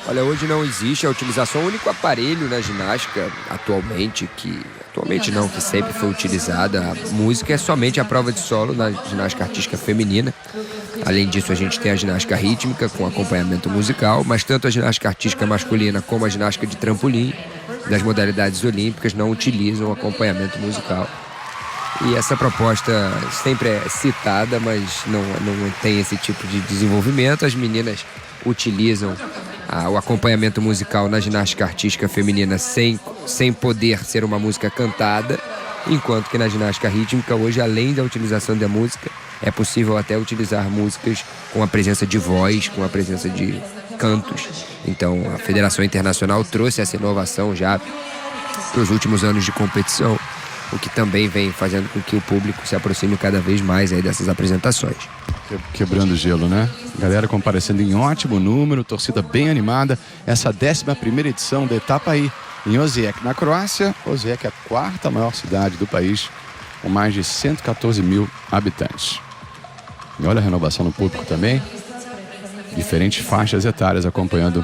Olha, hoje não existe a utilização, o único aparelho na ginástica atualmente que sempre foi utilizada a música é somente a prova de solo na ginástica artística feminina. Além disso, a gente tem a ginástica rítmica com acompanhamento musical, mas tanto a ginástica artística masculina como a ginástica de trampolim das modalidades olímpicas não utilizam acompanhamento musical. E essa proposta sempre é citada, mas não tem esse tipo de desenvolvimento. As meninas utilizam o acompanhamento musical na ginástica artística feminina sem poder ser uma música cantada, enquanto que na ginástica rítmica, hoje, além da utilização da música, é possível até utilizar músicas com a presença de voz, com a presença de cantos. Então, a Federação Internacional trouxe essa inovação já para os últimos anos de competição, o que também vem fazendo com que o público se aproxime cada vez mais aí dessas apresentações. Quebrando gelo, né? Galera comparecendo em ótimo número, torcida bem animada. Essa 11ª edição da etapa aí em Osijek, na Croácia. Osijek é a 4ª maior cidade do país, com mais de 114 mil habitantes. E olha a renovação no público também. Diferentes faixas etárias acompanhando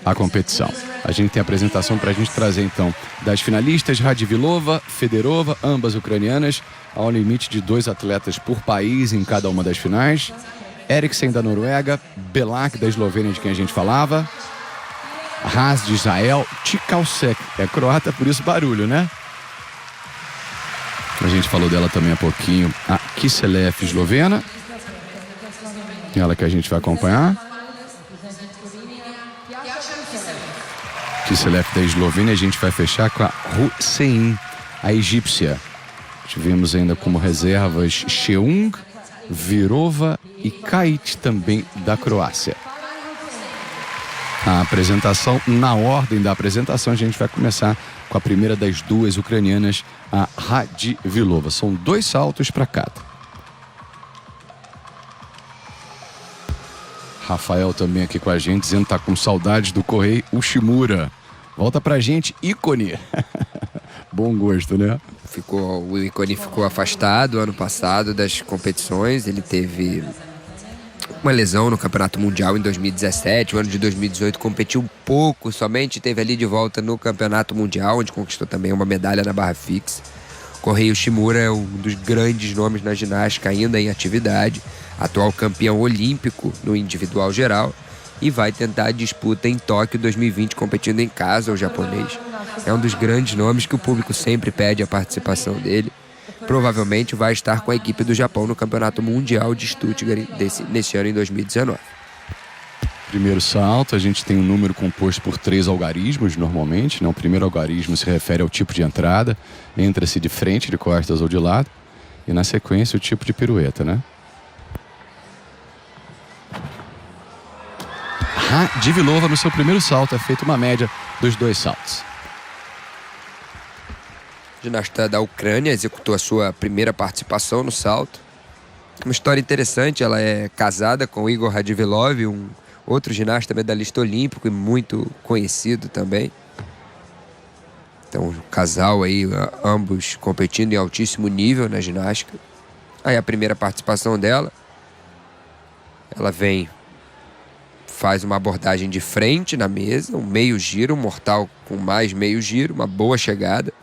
a competição. A gente tem a apresentação para a gente trazer, então, das finalistas: Radvilova, Federova, ambas ucranianas, ao limite de 2 atletas por país em cada uma das finais. Eriksen, da Noruega, Belak, da Eslovênia, de quem a gente falava, Haas, de Israel, Tchalsek, é croata, por isso barulho, né? A gente falou dela também há pouquinho, a Kiselev, eslovena, ela que a gente vai acompanhar. Kiselev, da Eslovênia. A gente vai fechar com a Hussein, a egípcia. Tivemos ainda como reservas Cheung, Virova e Kait, também da Croácia. A apresentação, na ordem da apresentação, a gente vai começar com a primeira das duas ucranianas, a Radvilova. São 2 saltos para cada. Rafael também aqui com a gente, dizendo que tá com saudades do Kohei Ushimura. Volta pra gente, ícone. Bom gosto, né? O ícone ficou afastado ano passado das competições. Ele teve uma lesão no Campeonato Mundial em 2017. O ano de 2018 competiu um pouco somente, teve ali de volta no Campeonato Mundial, onde conquistou também uma medalha na barra fixa. Kohei Ushimura é um dos grandes nomes na ginástica ainda em atividade, atual campeão olímpico no individual geral, e vai tentar a disputa em Tóquio 2020 competindo em casa, o japonês. É um dos grandes nomes que o público sempre pede a participação dele. Provavelmente vai estar com a equipe do Japão no Campeonato Mundial de Stuttgart nesse ano, em 2019. Primeiro salto, a gente tem um número composto por 3 algarismos normalmente, né? O primeiro algarismo se refere ao tipo de entrada, entra-se de frente, de costas ou de lado, e na sequência o tipo de pirueta, né? Radvilova, no seu primeiro salto, é feita uma média dos 2 saltos. A ginasta da Ucrânia executou a sua primeira participação no salto. Uma história interessante, ela é casada com Igor Radvilov, um outro ginasta medalhista olímpico e muito conhecido também. Então, um casal aí, ambos competindo em altíssimo nível na ginástica. Aí a primeira participação dela, ela faz uma abordagem de frente na mesa, um meio giro, um mortal com mais meio giro, uma boa chegada.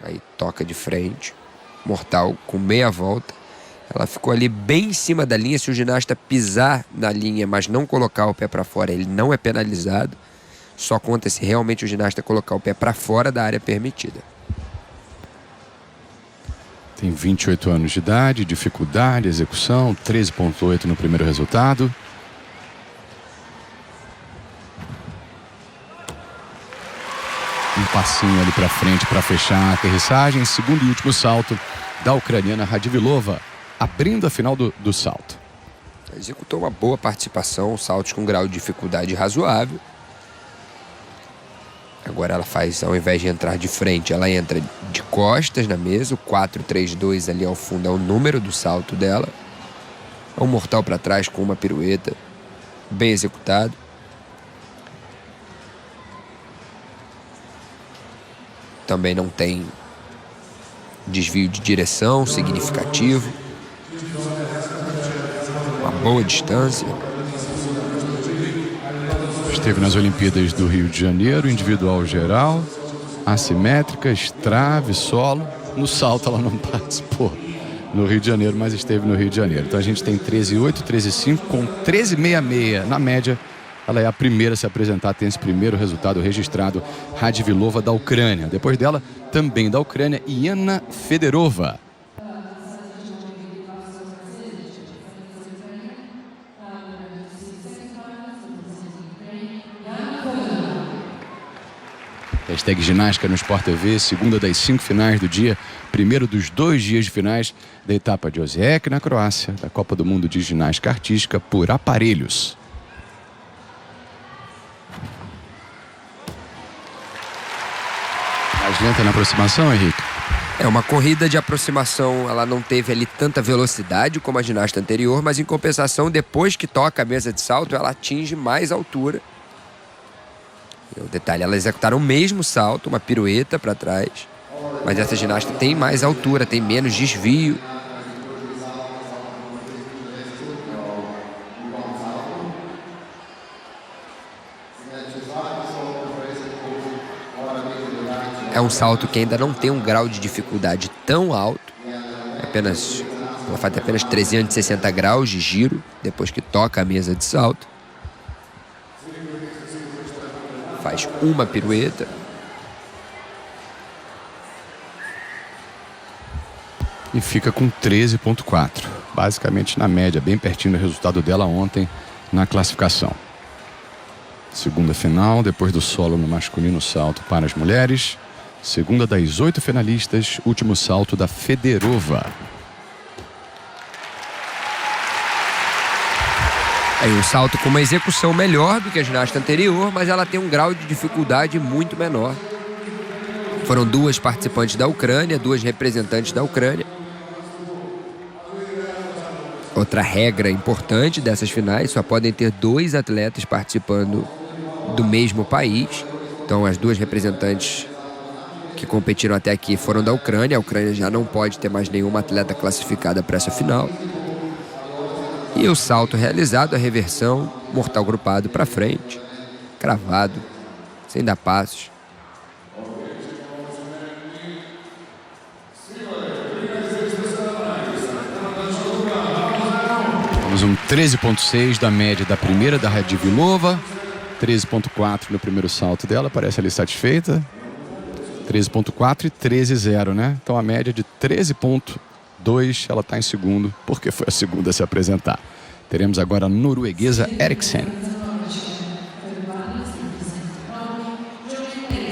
Aí toca de frente, mortal com meia volta. Ela ficou ali bem em cima da linha. Se o ginasta pisar na linha, mas não colocar o pé para fora, ele não é penalizado. Só conta se realmente o ginasta colocar o pé para fora da área permitida. Tem 28 anos de idade, dificuldade, execução, 13,8 no primeiro resultado. Um passinho ali para frente para fechar a aterrissagem. Segundo e último salto da ucraniana Radvilova, abrindo a final do salto. Executou uma boa participação, saltos com grau de dificuldade razoável. Agora ela faz, ao invés de entrar de frente, ela entra de costas na mesa. O 4-3-2 ali ao fundo é o número do salto dela. É um mortal para trás com uma pirueta, bem executado. Também não tem desvio de direção significativo, uma boa distância. Esteve nas Olimpíadas do Rio de Janeiro, individual geral, assimétricas, trave, solo. No salto ela não participou no Rio de Janeiro, mas esteve no Rio de Janeiro. Então a gente tem 13,8, 13,5 com 13,66 na média. Ela é a primeira a se apresentar, tem esse primeiro resultado registrado, Radvilova da Ucrânia. Depois dela, também da Ucrânia, Iana Federova. Hashtag ginástica no Sport TV, segunda das 5 finais do dia, primeiro dos 2 dias de finais da etapa de Osijek, na Croácia, da Copa do Mundo de Ginástica Artística por aparelhos. Mais lenta na aproximação, Henrique? É uma corrida de aproximação, ela não teve ali tanta velocidade como a ginasta anterior, mas em compensação, depois que toca a mesa de salto, ela atinge mais altura. E o detalhe, elas executaram o mesmo salto, uma pirueta para trás, mas essa ginasta tem mais altura, tem menos desvio. É um salto que ainda não tem um grau de dificuldade tão alto. Ela faz apenas 360 graus de giro depois que toca a mesa de salto. Faz uma pirueta. E fica com 13,4. Basicamente na média, bem pertinho do resultado dela ontem na classificação. Segunda final, depois do solo no masculino, salto para as mulheres. Segunda das 8 finalistas, último salto da Federova. É um salto com uma execução melhor do que a ginasta anterior, mas ela tem um grau de dificuldade muito menor. Foram 2 participantes da Ucrânia, 2 representantes da Ucrânia. Outra regra importante dessas finais, só podem ter 2 atletas participando do mesmo país. Então as 2 representantes que competiram até aqui foram da Ucrânia. A Ucrânia já não pode ter mais nenhuma atleta classificada para essa final. E o salto realizado, a reversão, mortal grupado para frente, cravado, sem dar passos. Temos um 13,6 da média da primeira da Radvilova, 13,4 no primeiro salto dela, parece ali satisfeita. 13,4 e 13,0, né? Então a média de 13,2, ela está em segundo, porque foi a segunda a se apresentar. Teremos agora a norueguesa Eriksen.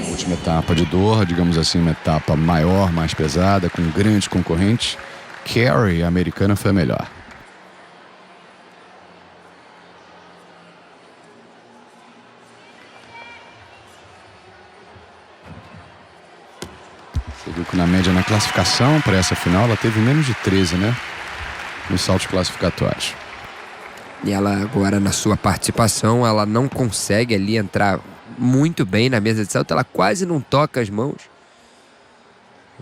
Última etapa de Doha, digamos assim, uma etapa maior, mais pesada, com grandes concorrentes. Carey, a americana, foi a melhor. Você viu que na média, na classificação para essa final, ela teve menos de 13, né? Nos saltos classificatórios. E ela agora, na sua participação, ela não consegue ali entrar muito bem na mesa de salto. Ela quase não toca as mãos.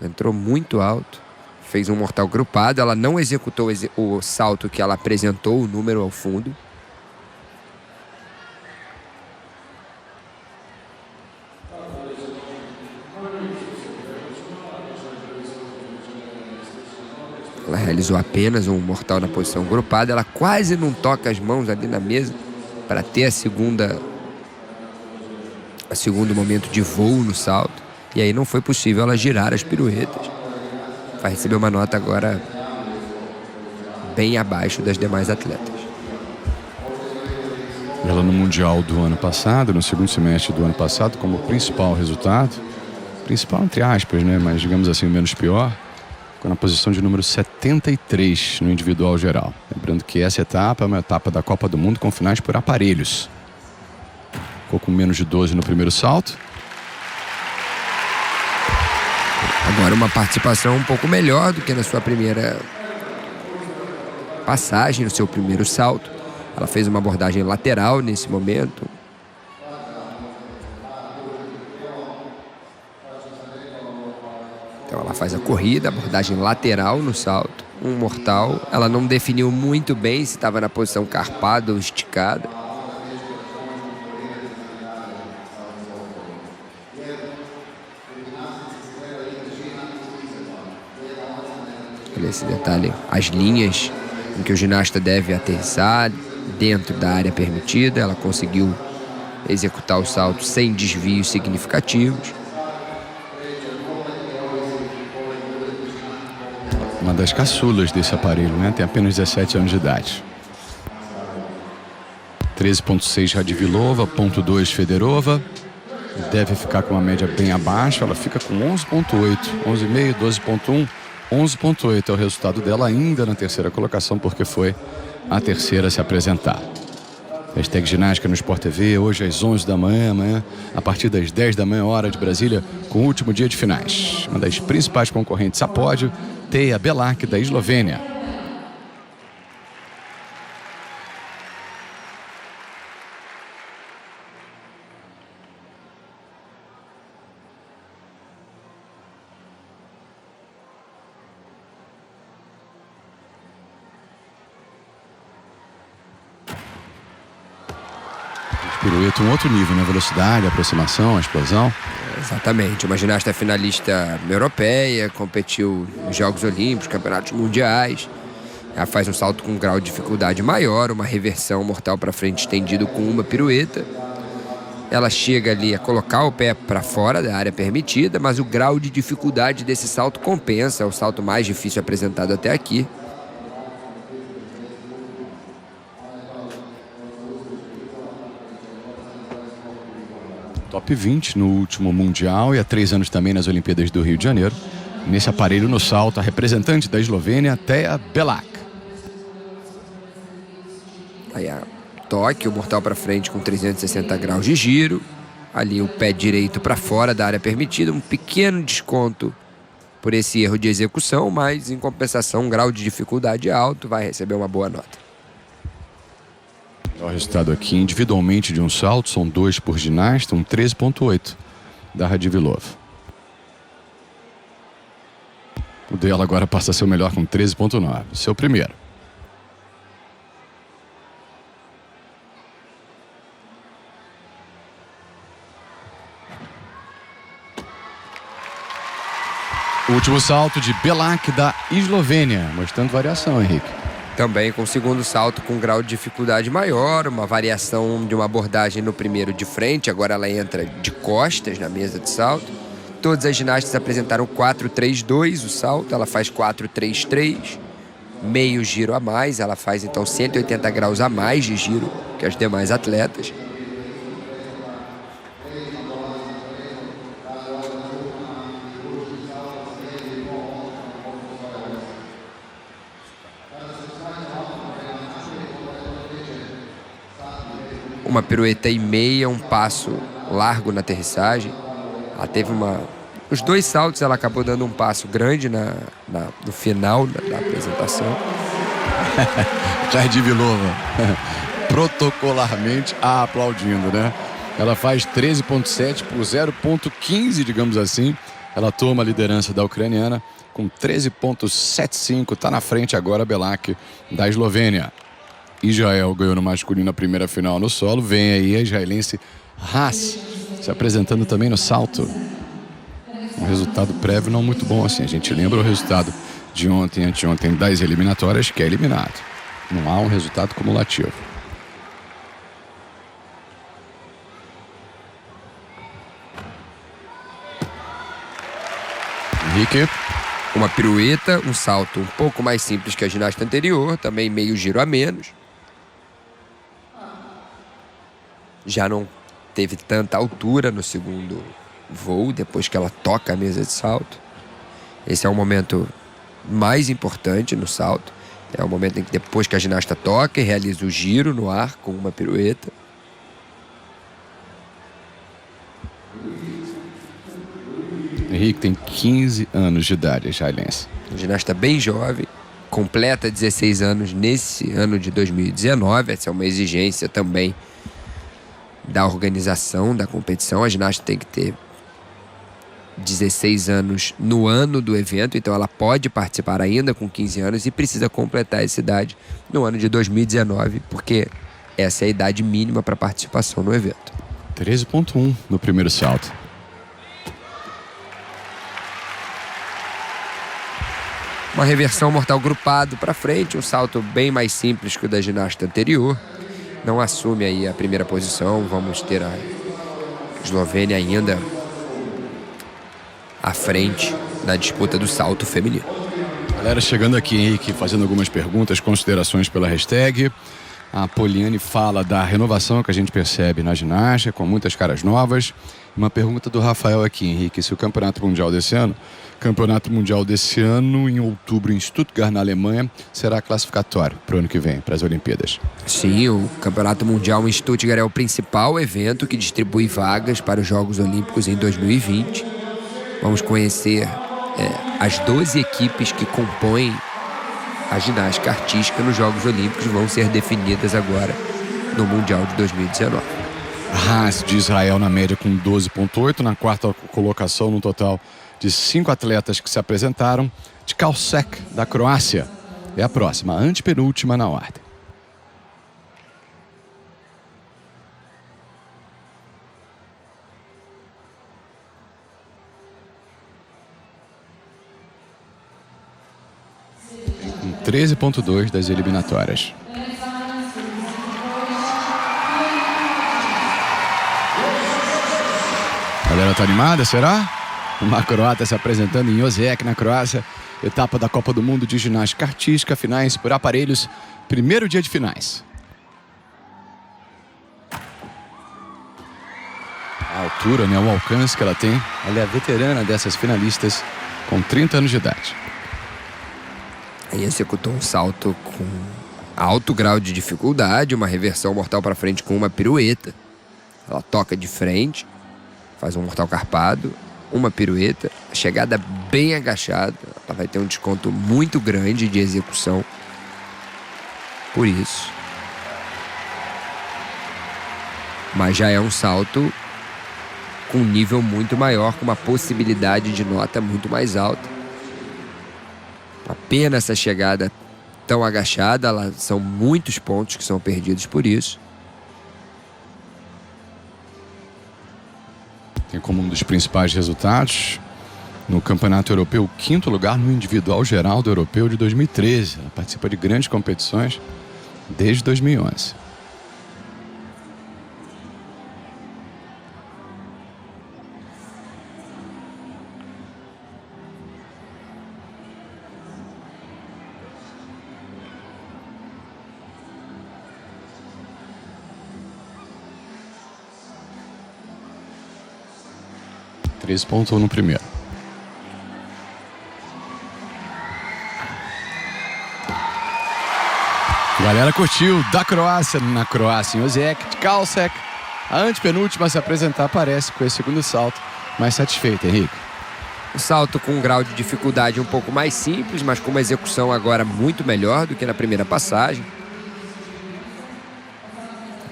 Entrou muito alto. Fez um mortal grupado. Ela não executou o salto que ela apresentou, o número ao fundo. Ela realizou apenas um mortal na posição grupada. Ela quase não toca as mãos ali na mesa para ter o segundo momento de voo no salto. E aí não foi possível ela girar as piruetas. Vai receber uma nota agora bem abaixo das demais atletas. Ela no Mundial do ano passado, no segundo semestre do ano passado, como principal resultado, principal entre aspas, né? Mas digamos assim, menos pior, ficou na posição de número 73 no individual geral. Lembrando que essa etapa é uma etapa da Copa do Mundo com finais por aparelhos. Ficou com menos de 12 no primeiro salto. Agora uma participação um pouco melhor do que na sua primeira passagem, no seu primeiro salto. Ela fez uma abordagem lateral nesse momento. Então ela faz a corrida, abordagem lateral no salto, um mortal. Ela não definiu muito bem se estava na posição carpada ou esticada. Olha esse detalhe, as linhas em que o ginasta deve aterrissar dentro da área permitida. Ela conseguiu executar o salto sem desvios significativos. Uma das caçulas desse aparelho, né? Tem apenas 17 anos de idade. 13,6 Radvilova, 0,2 Federova. Deve ficar com uma média bem abaixo. Ela fica com 11,8, 11,5, 12,1, 11,8 é o resultado dela ainda na terceira colocação, porque foi a terceira a se apresentar. Hashtag Ginástica no Sport TV, hoje às 11 da manhã, amanhã, a partir das 10 da manhã, hora de Brasília, com o último dia de finais. Uma das principais concorrentes a pódio, Teja Belak, da Eslovênia. Pirueta, um outro nível, né? Velocidade, aproximação, explosão. Exatamente, uma ginasta finalista europeia, competiu nos Jogos Olímpicos, Campeonatos Mundiais. Ela faz um salto com um grau de dificuldade maior, uma reversão mortal para frente estendido com uma pirueta. Ela chega ali a colocar o pé para fora da área permitida, mas o grau de dificuldade desse salto compensa, é o salto mais difícil apresentado até aqui. Top 20 no último Mundial e há 3 anos também nas Olimpíadas do Rio de Janeiro. Nesse aparelho no salto, a representante da Eslovênia, Teja Belak. Aí a toque, o mortal para frente com 360 graus de giro. Ali o pé direito para fora da área permitida. Um pequeno desconto por esse erro de execução, mas em compensação um grau de dificuldade alto, vai receber uma boa nota. O resultado aqui individualmente de um salto, são 2 por ginasta, um 13,8 da Radvilova. O dela agora passa a ser o melhor com 13,9, seu primeiro. O último salto de Belak da Eslovênia, mostrando variação, Henrique. Também com o segundo salto com um grau de dificuldade maior, uma variação de uma abordagem no primeiro de frente, agora ela entra de costas na mesa de salto. Todas as ginastas apresentaram 4-3-2 o salto, ela faz 4-3-3, meio giro a mais, ela faz então 180 graus a mais de giro que as demais atletas. Uma pirueta e meia, um passo largo na aterrissagem. Ela teve os 2 saltos, ela acabou dando um passo grande no final da apresentação. Radvilova, protocolarmente aplaudindo, né? Ela faz 13,7 por 0,15, digamos assim. Ela toma a liderança da ucraniana com 13,75. Está na frente agora a Belak, da Eslovênia. Israel ganhou no masculino a primeira final no solo. Vem aí a israelense Haas se apresentando também no salto. Um resultado prévio não muito bom assim. A gente lembra o resultado de ontem e anteontem das eliminatórias, que é eliminado. Não há um resultado cumulativo. Henrique. Uma pirueta, um salto um pouco mais simples que a ginasta anterior, também meio giro a menos. Já não teve tanta altura no segundo voo, depois que ela toca a mesa de salto. Esse é o momento mais importante no salto. É o momento em que depois que a ginasta toca e realiza o giro no ar com uma pirueta. Henrique tem 15 anos de idade, israelense. Uma ginasta bem jovem, completa 16 anos nesse ano de 2019. Essa é uma exigência também da organização da competição. A ginasta tem que ter 16 anos no ano do evento, então ela pode participar ainda com 15 anos e precisa completar essa idade no ano de 2019, porque essa é a idade mínima para participação no evento. 13.1 no primeiro salto. Uma reversão mortal grupado para frente, um salto bem mais simples que o da ginasta anterior. Não assume aí a primeira posição, vamos ter a Eslovênia ainda à frente na disputa do salto feminino. Galera chegando aqui, Henrique, fazendo algumas perguntas, considerações pela hashtag. A Poliane fala da renovação que a gente percebe na ginástica, com muitas caras novas. Uma pergunta do Rafael aqui, Henrique, se o Campeonato Mundial desse ano em outubro em Stuttgart, na Alemanha, será classificatório para o ano que vem, para as Olimpíadas. Sim, o Campeonato Mundial em Stuttgart é o principal evento que distribui vagas para os Jogos Olímpicos em 2020. Vamos conhecer as 12 equipes que compõem a ginástica artística nos Jogos Olímpicos, vão ser definidas agora no Mundial de 2019. Haas de Israel na média com 12.8, na quarta colocação no total de 5 atletas que se apresentaram. De Kalsek, da Croácia, é a próxima, antepenúltima na ordem. Com 13.2 das eliminatórias. A galera tá animada, será? Uma croata se apresentando em Osijek, na Croácia. Etapa da Copa do Mundo de Ginástica Artística, finais por aparelhos. Primeiro dia de finais. A altura, né? O alcance que ela tem. Ela é a veterana dessas finalistas, com 30 anos de idade. Aí executou um salto com alto grau de dificuldade, uma reversão mortal para frente com uma pirueta. Ela toca de frente, faz um mortal carpado, uma pirueta, chegada bem agachada. Ela vai ter um desconto muito grande de execução por isso. Mas já é um salto com um nível muito maior, com uma possibilidade de nota muito mais alta. Apenas essa chegada tão agachada, são muitos pontos que são perdidos por isso. Tem como um dos principais resultados no Campeonato Europeu, 5º lugar no individual geral do Europeu de 2013. Ela participa de grandes competições desde 2011. Pontos no primeiro. Galera curtiu, da Croácia, na Croácia, em Osijek, de Kalsek. A antepenúltima a se apresentar parece com esse segundo salto mais satisfeita, Henrique. Um salto com um grau de dificuldade um pouco mais simples, mas com uma execução agora muito melhor do que na primeira passagem.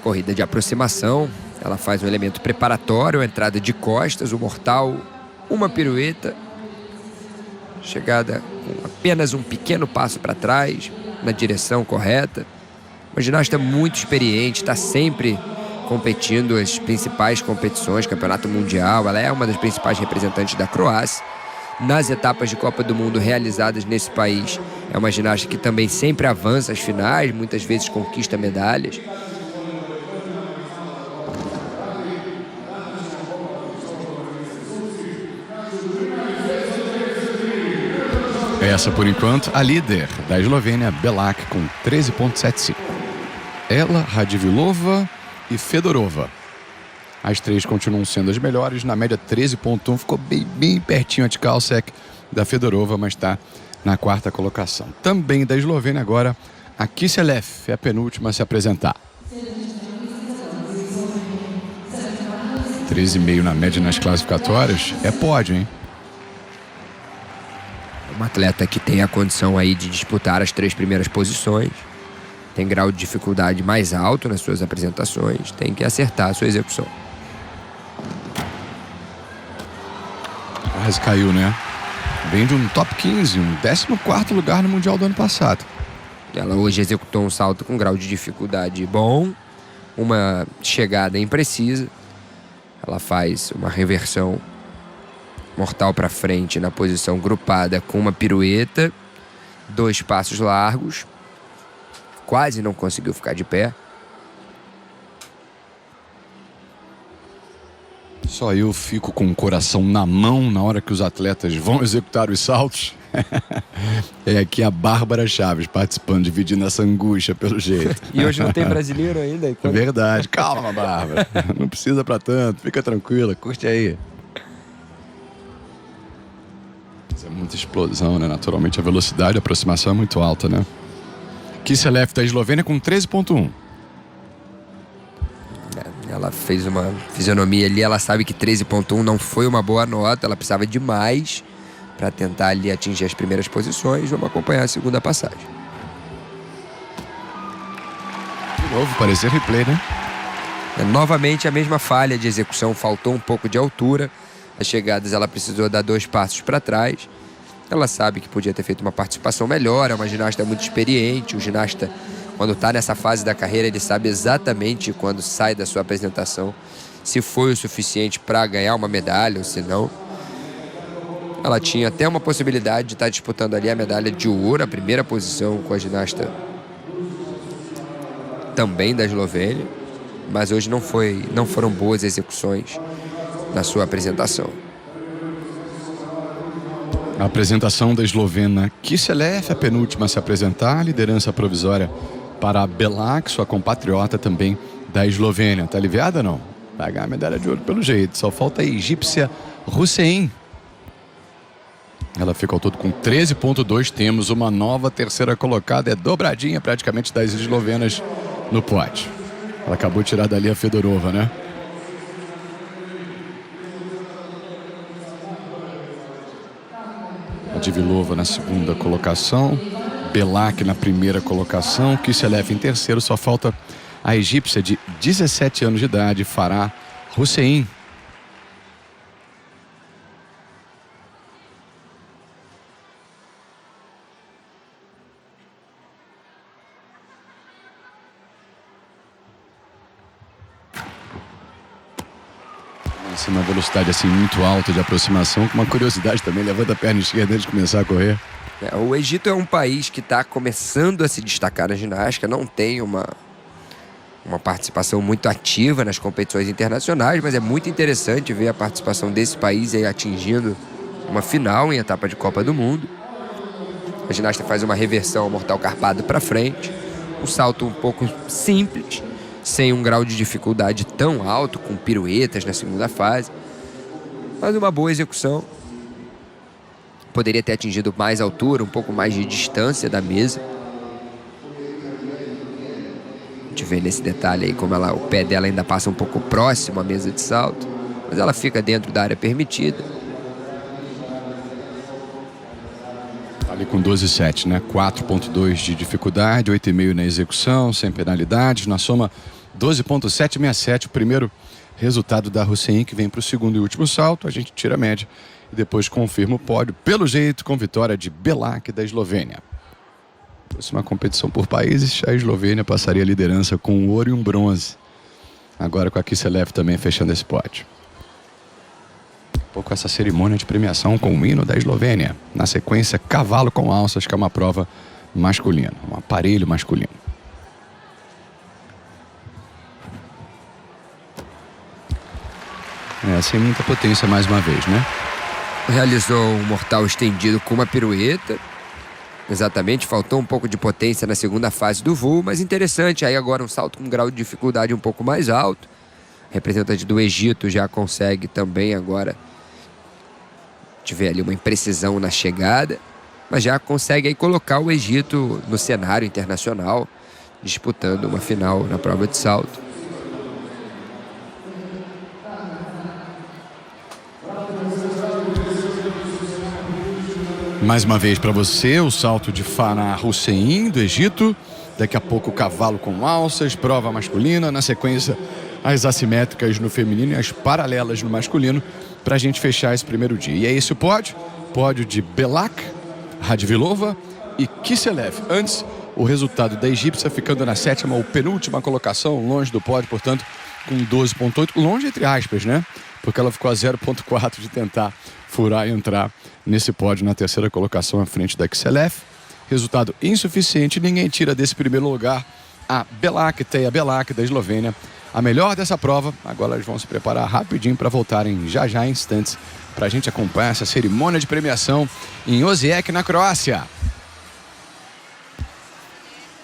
Corrida de aproximação. Ela faz um elemento preparatório, a entrada de costas, o mortal, uma pirueta. Chegada com apenas um pequeno passo para trás, na direção correta. Uma ginasta muito experiente, está sempre competindo as principais competições, Campeonato Mundial. Ela é uma das principais representantes da Croácia. Nas etapas de Copa do Mundo realizadas nesse país, é uma ginasta que também sempre avança às finais, muitas vezes conquista medalhas. Essa, por enquanto, a líder da Eslovênia, Belak, com 13.75. Ela, Radivilova e Fedorova. As três continuam sendo as melhores, na média 13.1. Ficou bem pertinho a de Kalsek da Fedorova, mas está na quarta colocação. Também da Eslovênia agora, a Kiselev, é a penúltima a se apresentar. 13,5 na média nas classificatórias. É pódio, hein? Uma atleta que tem a condição aí de disputar as 3 primeiras posições. Tem grau de dificuldade mais alto nas suas apresentações. Tem que acertar a sua execução. quase caiu, né? Vem de um top 15, um 14º lugar no Mundial do ano passado. Ela hoje executou um salto com grau de dificuldade bom, uma chegada imprecisa. Ela faz uma reversão mortal para frente na posição grupada com uma pirueta, 2 passos largos. Quase não conseguiu ficar de pé. Só eu fico com o coração na mão na hora que os atletas vão executar os saltos. É aqui a Bárbara Chaves participando, dividindo essa angústia pelo jeito. E hoje não tem brasileiro ainda. É verdade. Calma, Bárbara. Não precisa pra tanto. Fica tranquila. Curte aí. Isso é muita explosão, né? Naturalmente a velocidade, a aproximação é muito alta, né? Kiselev da Eslovênia com 13.1. Ela fez uma fisionomia ali, ela sabe que 13.1 não foi uma boa nota, ela precisava de mais para tentar ali atingir as primeiras posições. Vamos acompanhar a segunda passagem. De novo, parecer replay, né? Novamente a mesma falha de execução, faltou um pouco de altura. As chegadas ela precisou dar 2 passos para trás. Ela sabe que podia ter feito uma participação melhor, é uma ginasta muito experiente. O ginasta, quando está nessa fase da carreira, ele sabe exatamente quando sai da sua apresentação se foi o suficiente para ganhar uma medalha ou se não. Ela tinha até uma possibilidade de estar disputando ali a medalha de ouro, a primeira posição com a ginasta também da Eslovênia, mas hoje não foram boas execuções na sua apresentação. A apresentação da eslovena Kiselev, a penúltima a se apresentar, liderança provisória para a Belak, sua compatriota também da Eslovênia. Tá aliviada ou não? Vai ganhar a medalha de ouro pelo jeito. Só falta a egípcia Hussein. Ela fica ao todo com 13.2. Temos uma nova terceira colocada. É dobradinha praticamente das eslovenas no pódio. Ela acabou de tirar dali a Fedorova, né? A Divilova na segunda colocação. Belak na primeira colocação. Kiselev em terceiro. Só falta a egípcia de 17 anos de idade, Farah Hussein. Uma velocidade assim muito alta de aproximação, com uma curiosidade também, levanta a perna esquerda antes de começar a correr. O Egito é um país que está começando a se destacar na ginástica, não tem uma participação muito ativa nas competições internacionais, mas é muito interessante ver a participação desse país aí atingindo uma final em etapa de Copa do Mundo. A ginasta faz uma reversão mortal carpado para frente, um salto um pouco simples, sem um grau de dificuldade tão alto, com piruetas na segunda fase, mas uma boa execução. Poderia ter atingido mais altura, um pouco mais de distância da mesa. A gente vê nesse detalhe aí como o pé dela ainda passa um pouco próximo à mesa de salto, mas ela fica dentro da área permitida. Ali com 12,7, né? 4,2 de dificuldade, 8,5 na execução, sem penalidades. Na soma, 12,767. O primeiro resultado da Hussein, que vem para o segundo e último salto. A gente tira a média e depois confirma o pódio, pelo jeito, com vitória de Belak, da Eslovênia. Se fosse uma competição por países, a Eslovênia passaria a liderança com um ouro e um bronze. Agora com a Kiselev também fechando esse pódio. Um pouco essa cerimônia de premiação com o hino da Eslovênia. Na sequência, cavalo com alças, que é uma prova masculina, um aparelho masculino. Sem muita potência mais uma vez, né? Realizou um mortal estendido com uma pirueta. Exatamente, faltou um pouco de potência na segunda fase do voo, mas interessante. Aí agora um salto com um grau de dificuldade um pouco mais alto. O representante do Egito já consegue também agora tiver ali uma imprecisão na chegada, mas já consegue aí colocar o Egito no cenário internacional, disputando uma final na prova de salto. Mais uma vez para você, o salto de Farah Hussein, do Egito. Daqui a pouco o cavalo com alças, prova masculina. Na sequência, as assimétricas no feminino e as paralelas no masculino. pra gente fechar esse primeiro dia. E é esse o pódio de Belak, Radvilova e Kiselev. Antes, o resultado da egípcia ficando na 7ª ou penúltima colocação, longe do pódio, portanto, com 12,8, longe entre aspas, né? Porque ela ficou a 0,4 de tentar furar e entrar nesse pódio na 3ª colocação à frente da Kiselev. Resultado insuficiente, ninguém tira desse primeiro lugar a Belak, Teja Belak, da Eslovênia, a melhor dessa prova. Agora eles vão se preparar rapidinho para voltarem já em instantes para a gente acompanhar essa cerimônia de premiação em Osijek, na Croácia.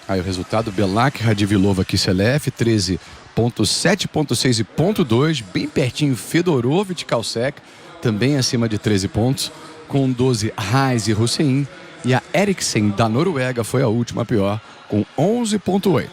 Aí o resultado: Belak, Radvilova, Kiselev, 13,7, 7,6 e 0,2, bem pertinho Fedorovic, Kalsek, também acima de 13 pontos, com 12 Reis e Hussein, e a Eriksen da Noruega foi a última pior, com 11,8.